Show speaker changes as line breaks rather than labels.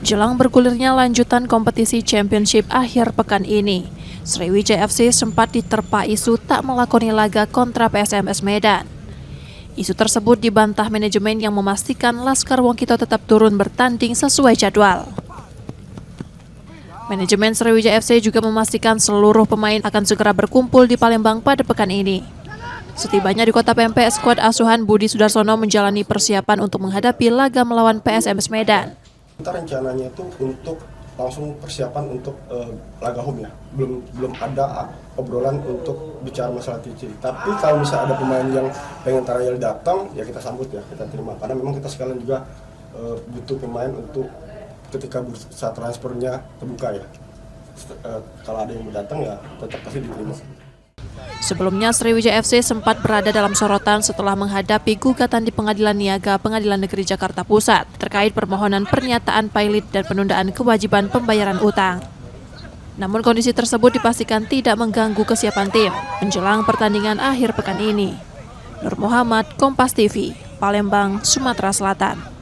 Jelang bergulirnya lanjutan kompetisi Championship akhir pekan ini, Sriwijaya FC sempat diterpa isu tak melakoni laga kontra PSMS Medan. Isu tersebut dibantah manajemen yang memastikan Laskar Wongkito tetap turun bertanding sesuai jadwal. Manajemen Sriwijaya FC juga memastikan seluruh pemain akan segera berkumpul di Palembang pada pekan ini. Setibanya di Kota Pempek, skuad asuhan Budi Sudarsono menjalani persiapan untuk menghadapi laga melawan PSMS Medan.
Kita rencananya itu untuk langsung persiapan untuk laga home ya. Belum ada obrolan untuk bicara masalah TC. Tapi kalau misalnya ada pemain yang pengen trial datang, ya kita sambut ya, kita terima. Karena memang kita sekalian juga butuh pemain untuk ketika bursa transfernya terbuka ya. Kalau ada yang mau datang ya tetap pasti diterima.
Sebelumnya, Sriwijaya FC sempat berada dalam sorotan setelah menghadapi gugatan di Pengadilan Niaga Pengadilan Negeri Jakarta Pusat terkait permohonan pernyataan pilot dan penundaan kewajiban pembayaran utang. Namun kondisi tersebut dipastikan tidak mengganggu kesiapan tim menjelang pertandingan akhir pekan ini. Nur Muhammad, Kompas TV, Palembang, Sumatera Selatan.